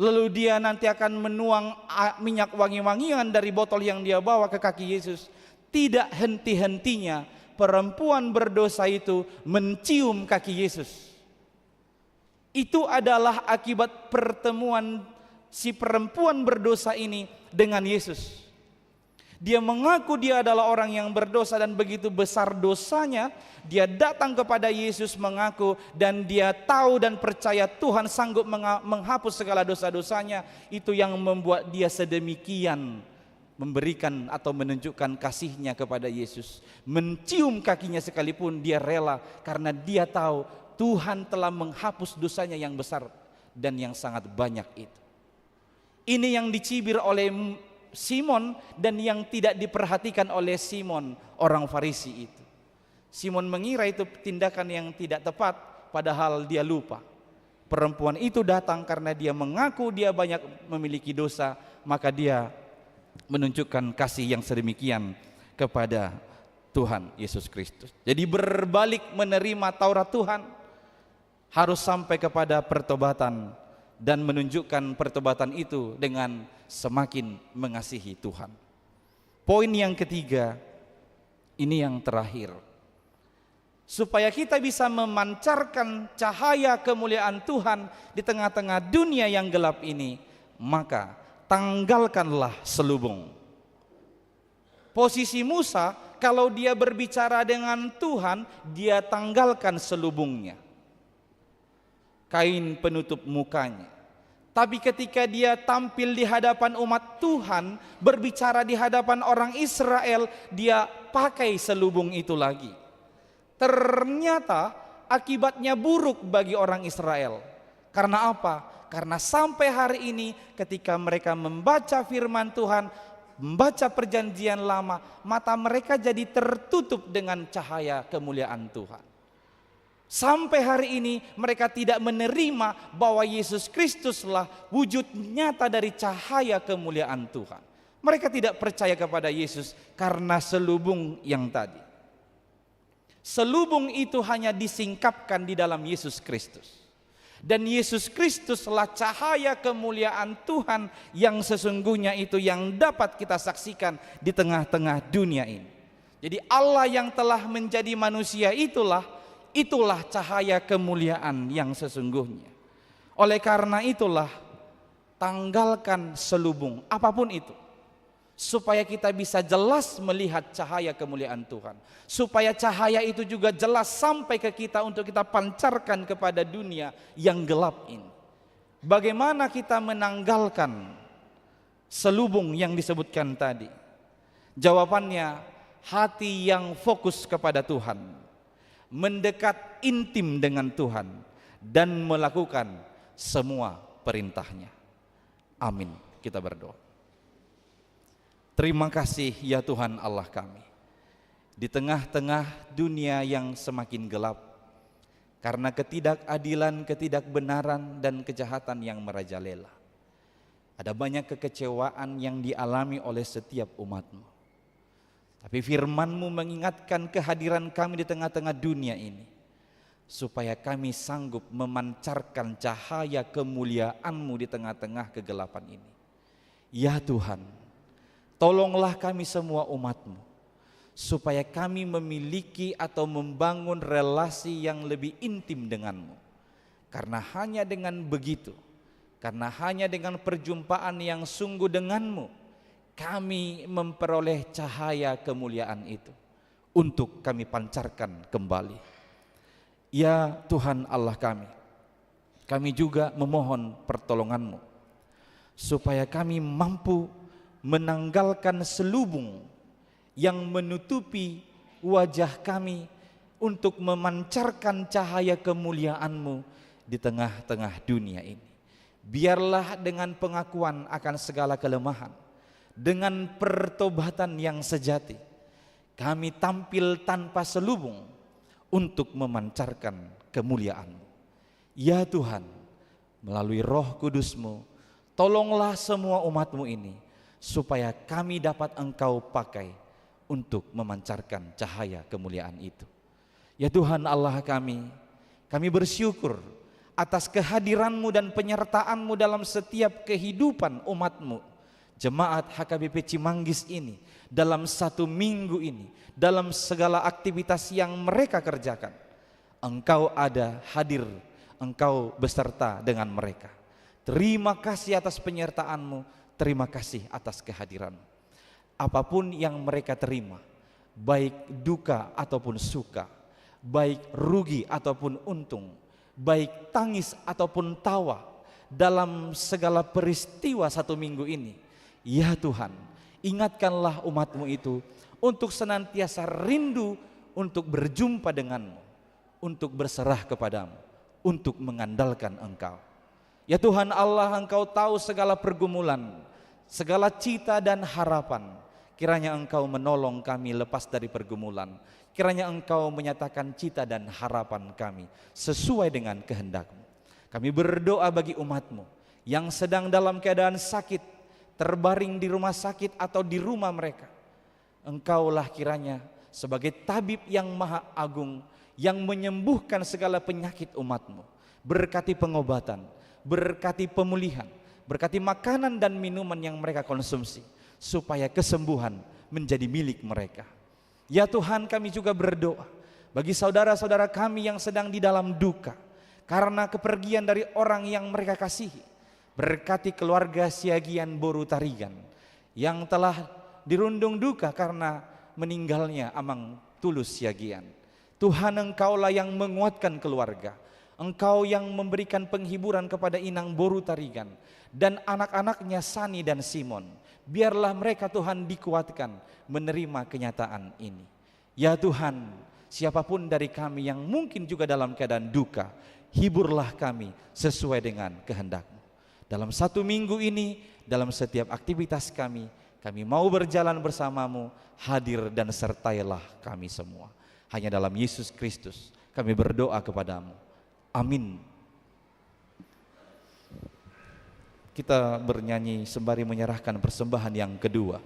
Lalu dia nanti akan menuang minyak wangi-wangian dari botol yang dia bawa ke kaki Yesus. Tidak henti-hentinya perempuan berdosa itu mencium kaki Yesus. Itu adalah akibat pertemuan si perempuan berdosa ini dengan Yesus. Dia mengaku dia adalah orang yang berdosa dan begitu besar dosanya, dia datang kepada Yesus mengaku dan dia tahu dan percaya Tuhan sanggup menghapus segala dosa-dosanya. Itu yang membuat dia sedemikian memberikan atau menunjukkan kasihnya kepada Yesus, mencium kakinya sekalipun dia rela, karena dia tahu Tuhan telah menghapus dosanya yang besar dan yang sangat banyak itu. Ini yang dicibir oleh Simon dan yang tidak diperhatikan oleh Simon orang Farisi itu. Simon mengira itu tindakan yang tidak tepat, padahal dia lupa. Perempuan itu datang karena dia mengaku dia banyak memiliki dosa, maka dia menunjukkan kasih yang sedemikian kepada Tuhan Yesus Kristus. Jadi berbalik menerima Taurat Tuhan harus sampai kepada pertobatan dan menunjukkan pertobatan itu dengan semakin mengasihi Tuhan. Poin yang ketiga, ini yang terakhir. Supaya kita bisa memancarkan cahaya kemuliaan Tuhan di tengah-tengah dunia yang gelap ini, maka tanggalkanlah selubung. Posisi Musa, kalau dia berbicara dengan Tuhan, dia tanggalkan selubungnya, kain penutup mukanya. Tapi ketika dia tampil di hadapan umat Tuhan, berbicara di hadapan orang Israel, dia pakai selubung itu lagi. Ternyata akibatnya buruk bagi orang Israel. Karena apa? Karena sampai hari ini ketika mereka membaca firman Tuhan, membaca perjanjian lama, mata mereka jadi tertutup dengan cahaya kemuliaan Tuhan. Sampai hari ini mereka tidak menerima bahwa Yesus Kristuslah wujud nyata dari cahaya kemuliaan Tuhan. Mereka tidak percaya kepada Yesus karena selubung yang tadi. Selubung itu hanya disingkapkan di dalam Yesus Kristus. Dan Yesus Kristuslah cahaya kemuliaan Tuhan yang sesungguhnya itu yang dapat kita saksikan di tengah-tengah dunia ini. Jadi Allah yang telah menjadi manusia itulah cahaya kemuliaan yang sesungguhnya. Oleh karena itulah tanggalkan selubung apapun itu, supaya kita bisa jelas melihat cahaya kemuliaan Tuhan, supaya cahaya itu juga jelas sampai ke kita untuk kita pancarkan kepada dunia yang gelap ini. Bagaimana kita menanggalkan selubung yang disebutkan tadi? Jawabannya, hati yang fokus kepada Tuhan, mendekat intim dengan Tuhan, dan melakukan semua perintahnya. Amin. Kita berdoa. Terima kasih ya Tuhan Allah kami, di tengah-tengah dunia yang semakin gelap, karena ketidakadilan, ketidakbenaran, dan kejahatan yang merajalela. Ada banyak kekecewaan yang dialami oleh setiap umat-Mu. Tapi firman-Mu mengingatkan kehadiran kami di tengah-tengah dunia ini, supaya kami sanggup memancarkan cahaya kemuliaan-Mu di tengah-tengah kegelapan ini. Ya Tuhan, tolonglah kami semua umat-Mu, supaya kami memiliki atau membangun relasi yang lebih intim dengan-Mu. Karena hanya dengan begitu, karena hanya dengan perjumpaan yang sungguh dengan-Mu, kami memperoleh cahaya kemuliaan itu untuk kami pancarkan kembali. Ya Tuhan Allah kami juga memohon pertolongan-Mu, supaya kami mampu menanggalkan selubung yang menutupi wajah kami untuk memancarkan cahaya kemuliaan-Mu di tengah-tengah dunia ini. Biarlah dengan pengakuan akan segala kelemahan, dengan pertobatan yang sejati, kami tampil tanpa selubung untuk memancarkan kemuliaan-Mu. Ya Tuhan, melalui Roh Kudus-Mu, tolonglah semua umat-Mu ini, supaya kami dapat Engkau pakai untuk memancarkan cahaya kemuliaan itu. Ya Tuhan Allah kami bersyukur atas kehadiran-Mu dan penyertaan-Mu dalam setiap kehidupan umat-Mu, Jemaat HKBP Cimanggis ini, dalam satu minggu ini, dalam segala aktivitas yang mereka kerjakan. Engkau ada, hadir, Engkau beserta dengan mereka. Terima kasih atas penyertaan-Mu. Terima kasih atas kehadiran. Apapun yang mereka terima, baik duka ataupun suka, baik rugi ataupun untung, baik tangis ataupun tawa, dalam segala peristiwa satu minggu ini, ya Tuhan, Ingatkanlah umat-Mu itu untuk senantiasa rindu untuk berjumpa denganmu, untuk berserah kepadamu, untuk mengandalkan Engkau. Ya Tuhan Allah, Engkau tahu segala pergumulan, segala cita dan harapan. Kiranya Engkau menolong kami lepas dari pergumulan. Kiranya Engkau menyatakan cita dan harapan kami sesuai dengan kehendak-Mu. Kami berdoa bagi umat-Mu yang sedang dalam keadaan sakit, terbaring di rumah sakit atau di rumah mereka. Engkaulah kiranya sebagai tabib yang maha agung, yang menyembuhkan segala penyakit umat-Mu. Berkati pengobatan, berkati pemulihan, berkati makanan dan minuman yang mereka konsumsi, supaya kesembuhan menjadi milik mereka. Ya Tuhan, kami juga berdoa bagi saudara-saudara kami yang sedang di dalam duka karena kepergian dari orang yang mereka kasihi. Berkati keluarga Siagian Boru Tarigan yang telah dirundung duka karena meninggalnya Amang Tulus Siagian. Tuhan, Engkaulah yang menguatkan keluarga. Engkau yang memberikan penghiburan kepada Inang Boru Tarigan dan anak-anaknya Sani dan Simon. Biarlah mereka Tuhan dikuatkan menerima kenyataan ini. Ya Tuhan, siapapun dari kami yang mungkin juga dalam keadaan duka, hiburlah kami sesuai dengan kehendak-Mu. Dalam 1 minggu ini, dalam setiap aktivitas kami mau berjalan bersama-Mu, hadir dan sertailah kami semua. Hanya dalam Yesus Kristus kami berdoa kepadamu. Amin. Kita bernyanyi sembari menyerahkan persembahan yang kedua.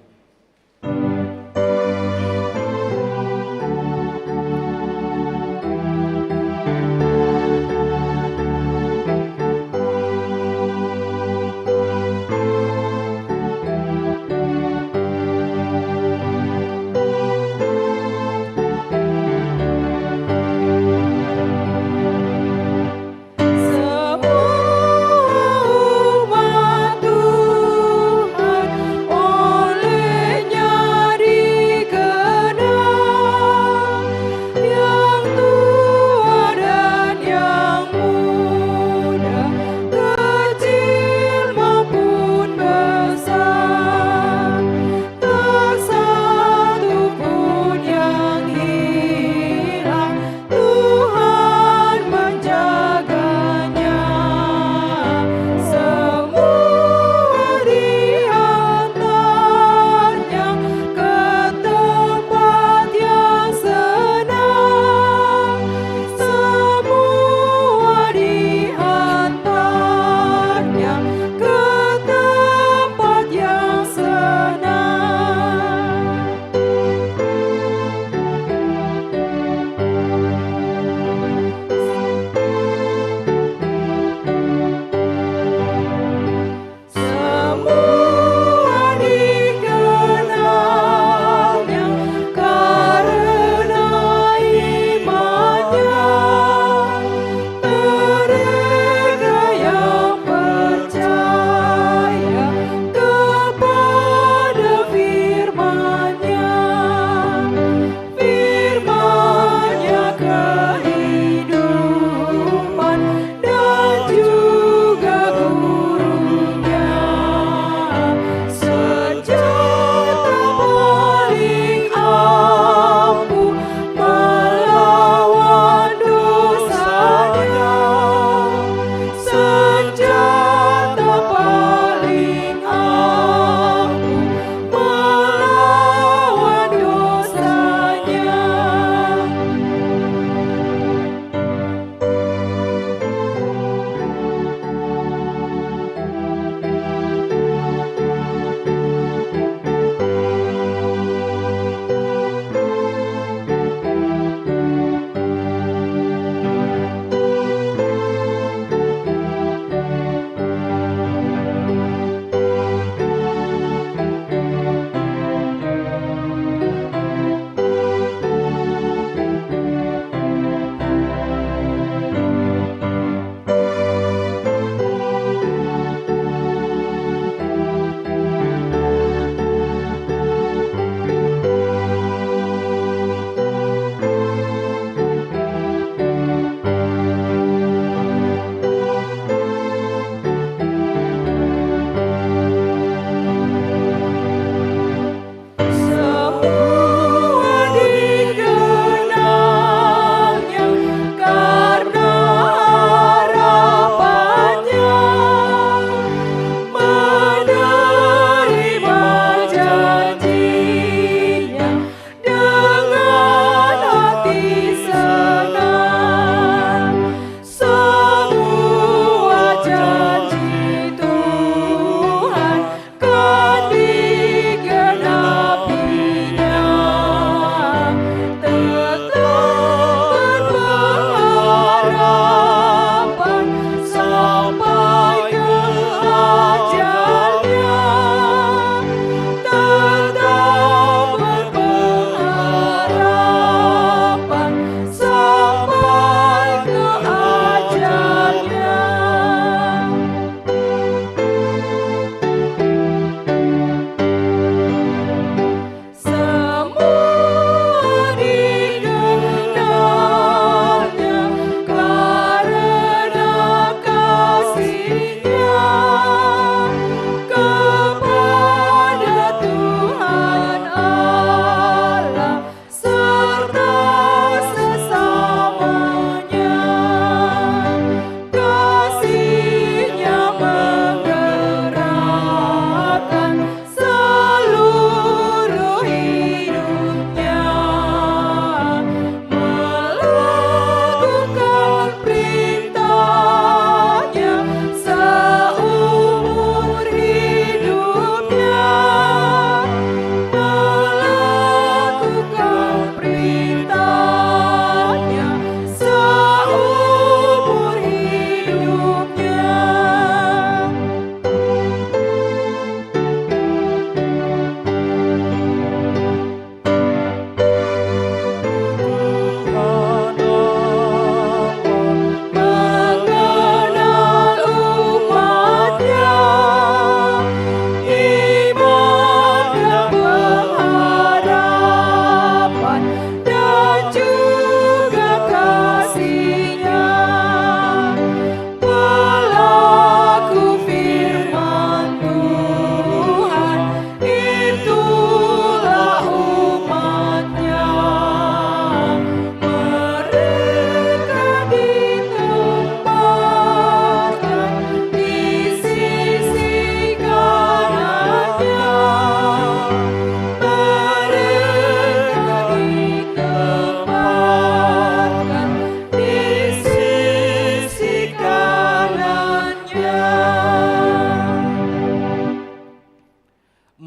Semua Tuhan oleh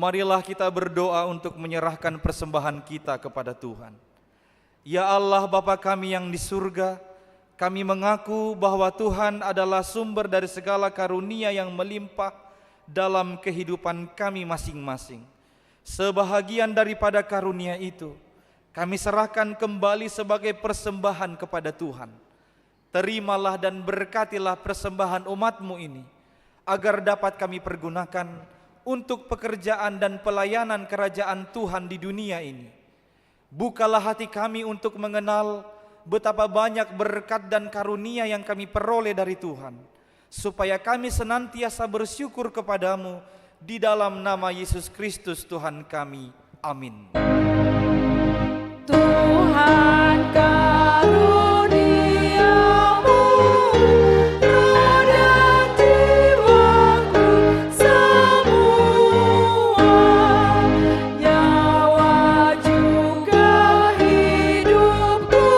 Marilah kita berdoa untuk menyerahkan persembahan kita kepada Tuhan. Ya Allah Bapa kami yang di surga, kami mengaku bahwa Tuhan adalah sumber dari segala karunia yang melimpah dalam kehidupan kami masing-masing. Sebahagian daripada karunia itu, kami serahkan kembali sebagai persembahan kepada Tuhan. Terimalah dan berkatilah persembahan umat-Mu ini, agar dapat kami pergunakan untuk pekerjaan dan pelayanan kerajaan Tuhan di dunia ini. Bukalah hati kami untuk mengenal betapa banyak berkat dan karunia yang kami peroleh dari Tuhan, supaya kami senantiasa bersyukur kepadamu di dalam nama Yesus Kristus Tuhan kami. Amin. Tuhan karuniamu, roh dan jiwaku semua, nyawa juga hidupku,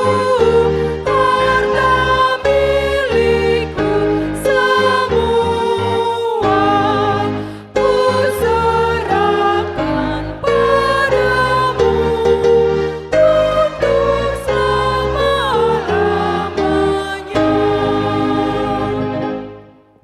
harta milikku semua, ku serahkan padamu untuk selama-lamanya.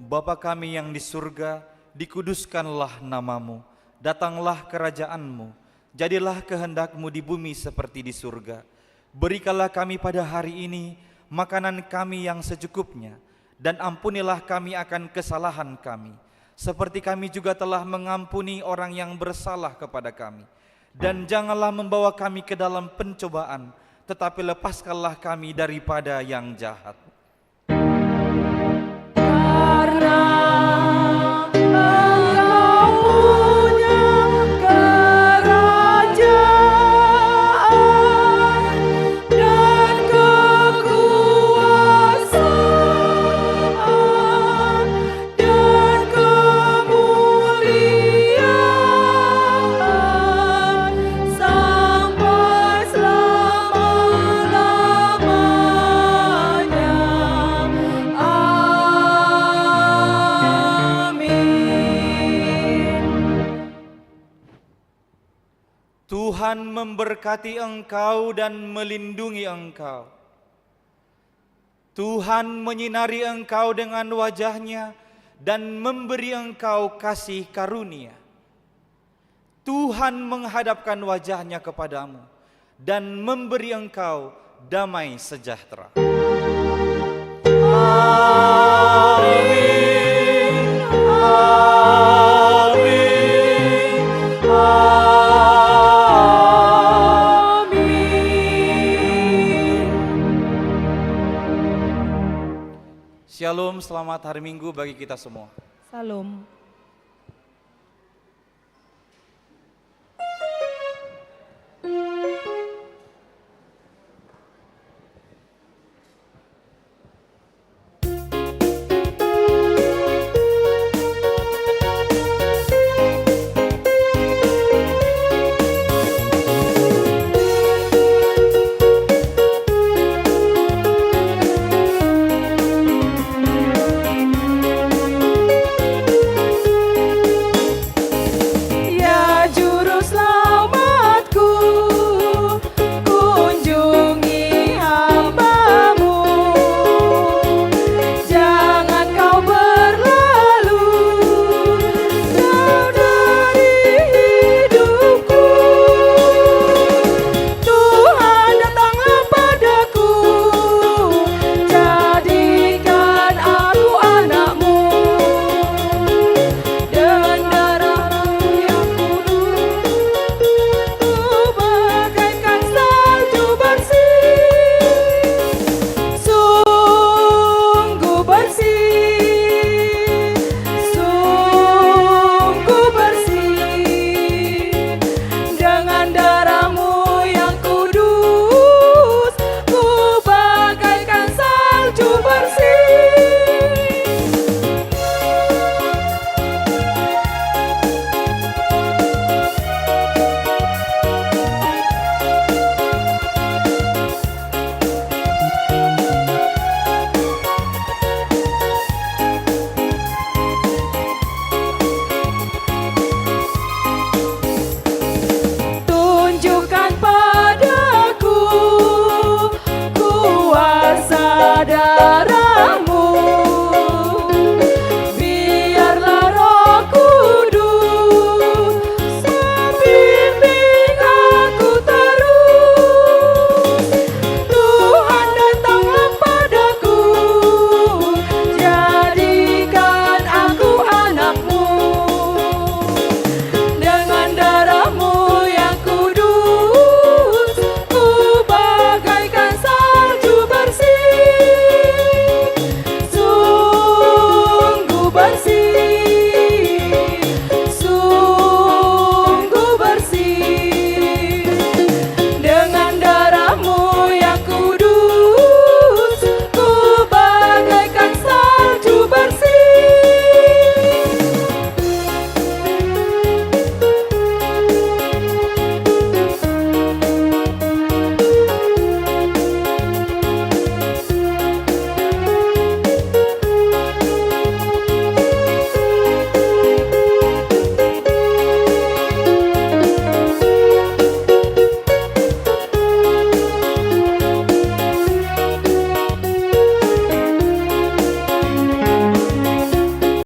Bapa kami yang di surga, dikuduskanlah namamu, datanglah kerajaanmu, jadilah kehendakmu di bumi seperti di surga. Berikanlah kami pada hari ini makanan kami yang secukupnya, dan ampunilah kami akan kesalahan kami, seperti kami juga telah mengampuni orang yang bersalah kepada kami. Dan janganlah membawa kami ke dalam pencobaan, tetapi lepaskanlah kami daripada yang jahat. Karena Engkau punya kerajaan dan kekuasaan dan kemuliaan sampai selama-lamanya. Tuhan memberkati engkau dan melindungi engkau. Tuhan menyinari engkau dengan wajah-Nya dan memberi engkau kasih karunia. Tuhan menghadapkan wajah-Nya kepadamu dan memberi engkau damai sejahtera. Amin. Amin. Amin. Shalom, selamat hari Minggu bagi kita semua. Salam.